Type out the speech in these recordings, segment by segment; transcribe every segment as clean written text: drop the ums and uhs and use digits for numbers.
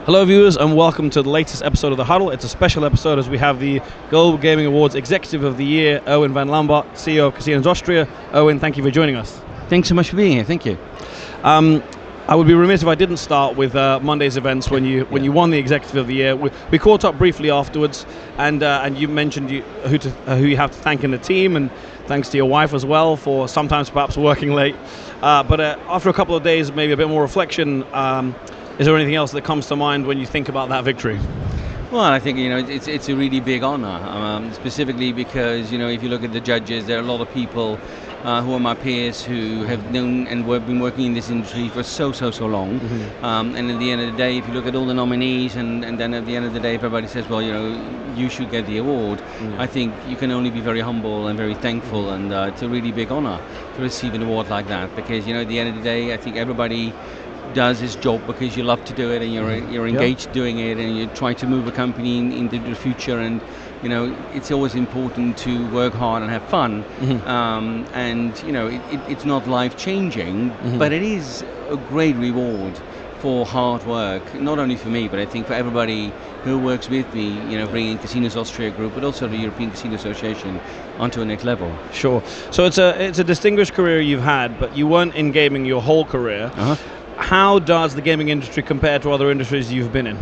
Hello viewers and welcome to the latest episode of The Huddle. It's a special episode as we have the Global Gaming Awards Executive of the Year, Erwin Van Lambaart, CEO of Casinos Austria. Erwin, thank you for joining us. Thanks so much for being here, thank you. I would be remiss if I didn't start with Monday's events when you won the Executive of the Year. We caught up briefly afterwards, and you mentioned who you have to thank in the team, and thanks to your wife as well for sometimes perhaps working late. But after a couple of days, maybe a bit more reflection, is there anything else that comes to mind when you think about that victory? Well, I think it's a really big honor, specifically because if you look at the judges, there are a lot of people who are my peers who have known and been working in this industry for so long. Mm-hmm. And at the end of the day, if you look at all the nominees, and then at the end of the day, everybody says, well, you should get the award. Mm-hmm. I think you can only be very humble and very thankful, and it's a really big honor to receive an award like that, because at the end of the day, I think everybody does his job because you love to do it, and you're engaged doing it, and you're trying to move a company into the future, and it's always important to work hard and have fun. Mm-hmm. And it's not life changing, mm-hmm. but it is a great reward for hard work, not only for me, but I think for everybody who works with me, bringing Casinos Austria Group, but also the European Casino Association onto a next level. Sure. So it's a distinguished career you've had, but you weren't in gaming your whole career. Uh-huh. How does the gaming industry compare to other industries you've been in?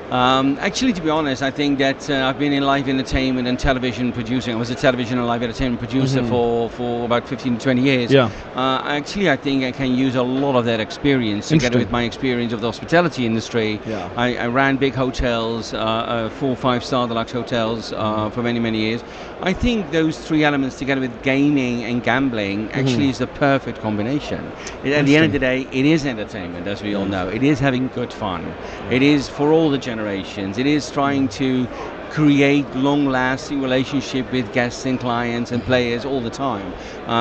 Actually, to be honest, I think that I've been in live entertainment and television producing. I was a television and live entertainment producer mm-hmm. for about 15 to 20 years. Yeah. Actually, I think I can use a lot of that experience together with my experience of the hospitality industry. Yeah. I ran big hotels, 4 or 5-star deluxe hotels for many years. I think those three elements together with gaming and gambling actually mm-hmm. is the perfect combination. At the end of the day, it is entertainment, as we all know. It is having good fun. Yeah. It is for all the generations. It is trying to create long-lasting relationship with guests and clients and players all the time.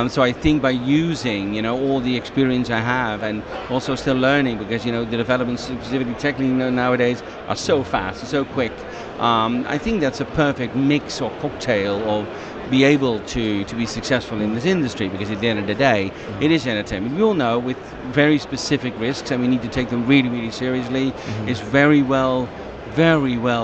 So I think by using all the experience I have, and also still learning, because the developments specifically technically nowadays are so fast and so quick. I think that's a perfect mix or cocktail of be able to be successful in this industry, because at the end of the day, it is entertainment. We all know with very specific risks, and we need to take them really seriously. Mm-hmm. It's very well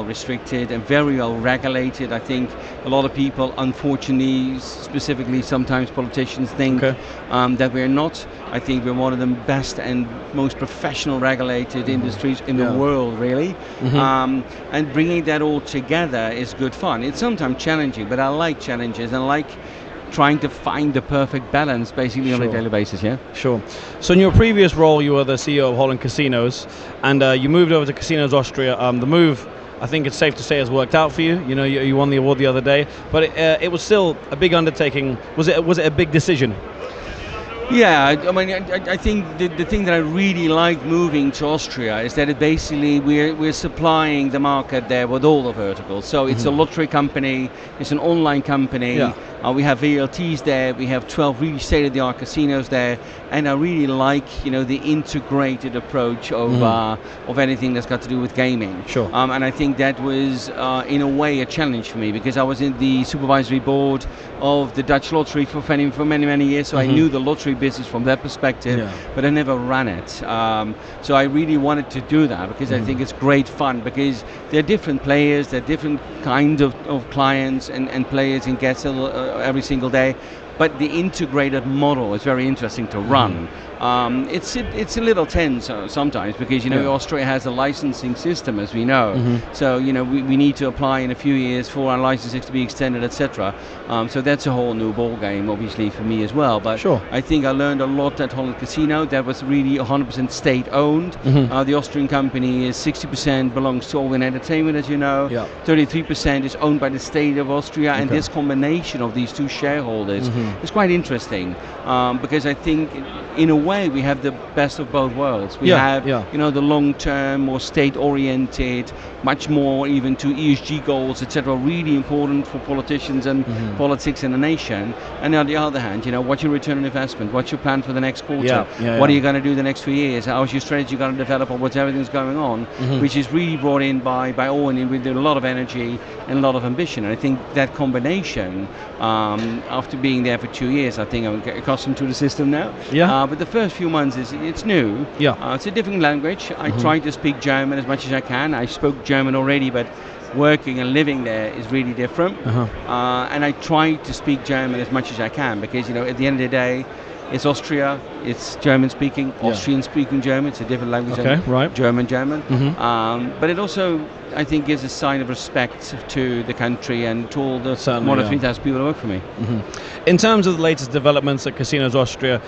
restricted and very well regulated. I think a lot of people, unfortunately, specifically sometimes politicians, think that we're not. I think we're one of the best and most professional regulated mm-hmm. industries in the world, really. Mm-hmm. And bringing that all together is good fun. It's sometimes challenging, but I like challenges, and I like trying to find the perfect balance, basically, on a daily basis. Yeah. Sure. So in your previous role, you were the CEO of Holland Casinos, and you moved over to Casinos Austria. The move, I think it's safe to say, has worked out for you. You won the award the other day, but it was still a big undertaking. Was it a big decision? Yeah, I mean, I think the thing that I really like moving to Austria is that we're supplying the market there with all the verticals. So it's mm-hmm. a lottery company, it's an online company. Yeah. We have VLTs there, we have 12 really state-of-the-art casinos there, and I really like the integrated approach of mm-hmm. Of anything that's got to do with gaming. Sure. And I think that was in a way a challenge for me, because I was in the supervisory board of the Dutch lottery for many years, so mm-hmm. I knew the lottery business from that perspective, but I never ran it. So I really wanted to do that, because I think it's great fun, because they're different players, they're different kinds of clients and players and guests every single day. But the integrated model is very interesting to run. It's a little tense sometimes, because Austria has a licensing system, as we know. Mm-hmm. So we need to apply in a few years for our licenses to be extended, etc. So that's a whole new ball game, obviously, for me as well. But I think I learned a lot at Holland Casino. That was really 100% state-owned. Mm-hmm. The Austrian company is 60% belongs to Erwin Entertainment, as you know. 33% is owned by the state of Austria, and this combination of these two shareholders is quite interesting, because I think in a way we have the best of both worlds. We have the long-term, more state-oriented, much more even to ESG goals, etc., really important for politicians and politics in a nation. And on the other hand, what's your return on investment? What's your plan for the next quarter? What are you going to do the next 2 years? How's your strategy going to develop, or what's everything's going on? Which is really brought in by Owen with a lot of energy and a lot of ambition. And I think that combination, after being there there for 2 years. I think I'm getting accustomed to the system now. Yeah. But the first few months it's new. Yeah. It's a different language. I try to speak German as much as I can. I spoke German already, but working and living there is really different. And I try to speak German as much as I can because, at the end of the day, it's Austria, it's German speaking, Austrian speaking German, it's a different language than German. But it also, I think, gives a sign of respect to the country and to all the more than 3,000 people who work for me. In terms of the latest developments at Casinos Austria,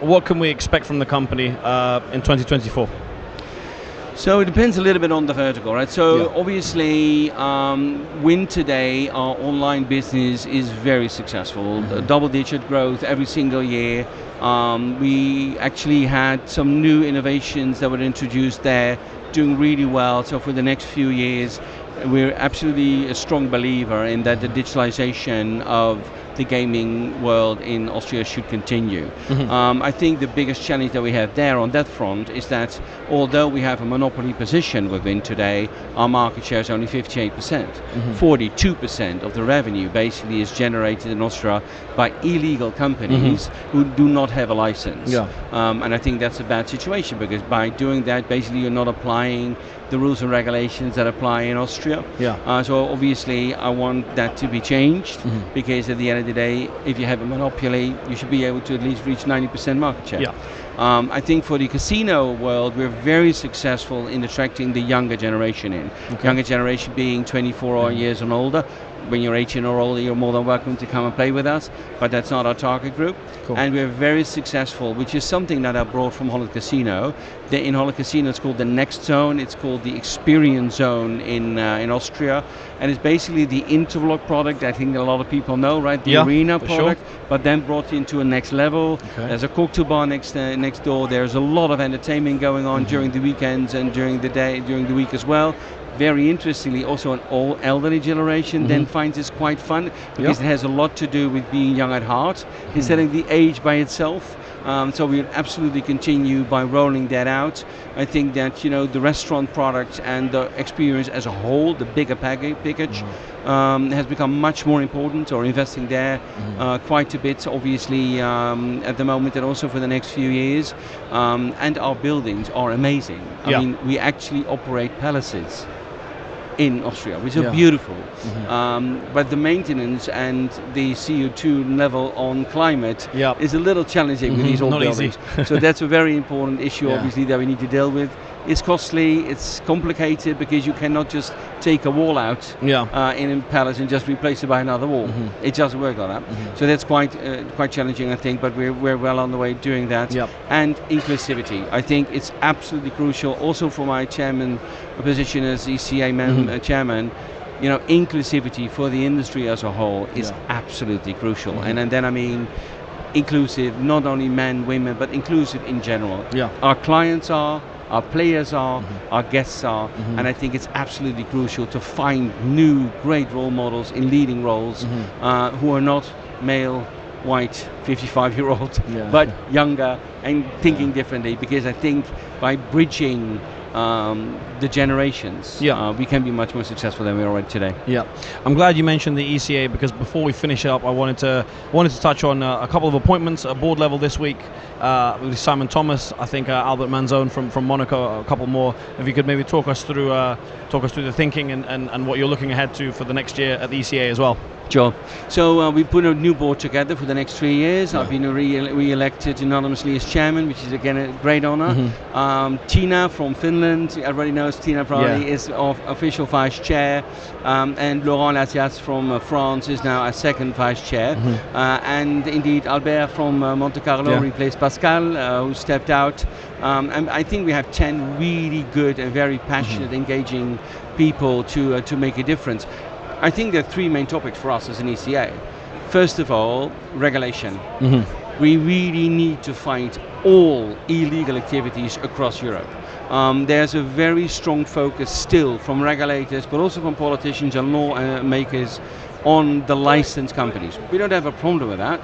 what can we expect from the company in 2024? So it depends a little bit on the vertical, right? So obviously, Win today, our online business is very successful. Double-digit growth every single year. We actually had some new innovations that were introduced there, doing really well. So for the next few years, we're absolutely a strong believer in that the digitalization of the gaming world in Austria should continue. I think the biggest challenge that we have there on that front is that although we have a monopoly position within today, our market share is only 58%. 42% of the revenue basically is generated in Austria by illegal companies who do not have a license. And I think that's a bad situation because by doing that, basically you're not applying the rules and regulations that apply in Austria. So obviously I want that to be changed because at the end of the day, if you have a monopoly, you should be able to at least reach 90% market share. I think for the casino world, we're very successful in attracting the younger generation in. Younger generation being 24 years and older. When you're 18 or older, you're more than welcome to come and play with us, but that's not our target group. And we're very successful, which is something that I brought from Holland Casino. In Holland Casino, it's called the Next Zone. It's called the Experience Zone in Austria. And it's basically the Interlock product. I think a lot of people know, right? The Arena product, but then brought into a next level. There's a cocktail bar next door. There's a lot of entertainment going on during the weekends and during the week as well. Very interestingly, also an all elderly generation then finds this quite fun because it has a lot to do with being young at heart instead of the age by itself. So we'll absolutely continue by rolling that out. I think that the restaurant product and the experience as a whole, the bigger package, has become much more important. Or investing there quite a bit, obviously at the moment and also for the next few years. And our buildings are amazing. I mean, we actually operate palaces in Austria, which are beautiful. But the maintenance and the CO2 level on climate is a little challenging with these old buildings. So that's a very important issue, obviously, that we need to deal with. It's costly, it's complicated because you cannot just take a wall out in a palace and just replace it by another wall. It doesn't work like that. So that's quite challenging, I think, but we're well on the way doing that. And inclusivity, I think it's absolutely crucial. Also for my chairman position as ECA chairman, inclusivity for the industry as a whole is absolutely crucial. And then I mean inclusive, not only men, women, but inclusive in general. Our clients are, our players are, our guests are, and I think it's absolutely crucial to find new great role models in leading roles who are not male, white, 55-year-old, but younger and thinking differently, because I think by bridging the generations, we can be much more successful than we are already today. I'm glad you mentioned the ECA because before we finish up, I wanted to touch on a couple of appointments at board level this week with Simon Thomas. I think Albert Manzone from Monaco, a couple more. If you could maybe talk us through the thinking and what you're looking ahead to for the next year at the ECA as well. Sure. So we put a new board together for the next 3 years. I've been re-elected anonymously as chairman, which is again a great honor. Tina from Finland, everybody knows Tina probably, is official vice chair. And Laurent Lazias from France is now a second vice chair. And indeed Albert from Monte Carlo replaced Pascal, who stepped out. And I think we have 10 really good and very passionate, engaging people to make a difference. I think there are 3 main topics for us as an ECA. First of all, regulation. We really need to fight all illegal activities across Europe. There's a very strong focus still from regulators, but also from politicians and lawmakers on the licensed companies. We don't have a problem with that.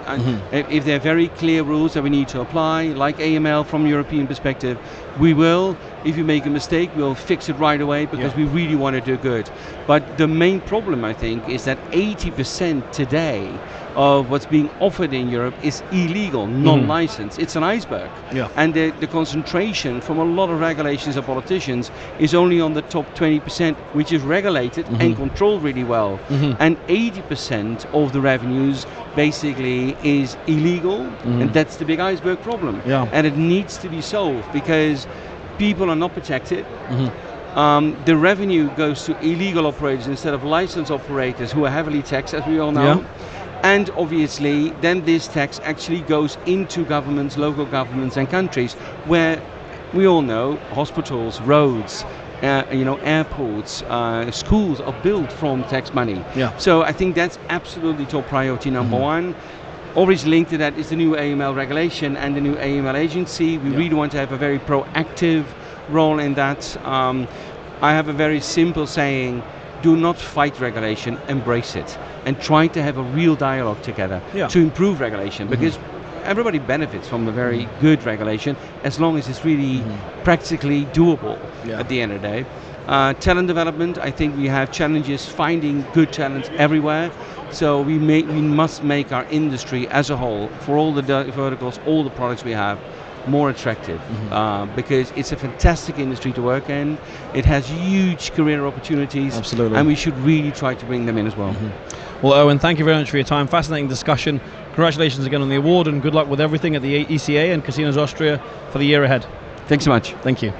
If there are very clear rules that we need to apply, like AML from European perspective, we will. If you make a mistake, we'll fix it right away because we really want to do good. But the main problem, I think, is that 80% today of what's being offered in Europe is illegal, non-licensed. It's an iceberg. Yeah. And the concentration from a lot of regulations and politicians is only on the top 20%, which is regulated and controlled really well. And 80% of the revenues basically is illegal, and that's the big iceberg problem. Yeah. And it needs to be solved because people are not protected. The revenue goes to illegal operators instead of licensed operators who are heavily taxed, as we all know. Yeah. And obviously, then this tax actually goes into governments, local governments and countries where we all know hospitals, roads, airports, schools are built from tax money. Yeah. So I think that's absolutely top priority number one. Always linked to that is the new AML regulation and the new AML agency. We really want to have a very proactive role in that. I have a very simple saying: do not fight regulation, embrace it, and try to have a real dialogue together to improve regulation, because everybody benefits from a very good regulation as long as it's really practically doable at the end of the day. Talent development, I think we have challenges finding good talent everywhere, so we must make our industry as a whole, for all the verticals, all the products we have, more attractive, because it's a fantastic industry to work in. It has huge career opportunities. Absolutely. And we should really try to bring them in as well. Well, Erwin, thank you very much for your time. Fascinating discussion. Congratulations again on the award, and good luck with everything at the ECA and Casinos Austria for the year ahead. Thanks so much. Thank you.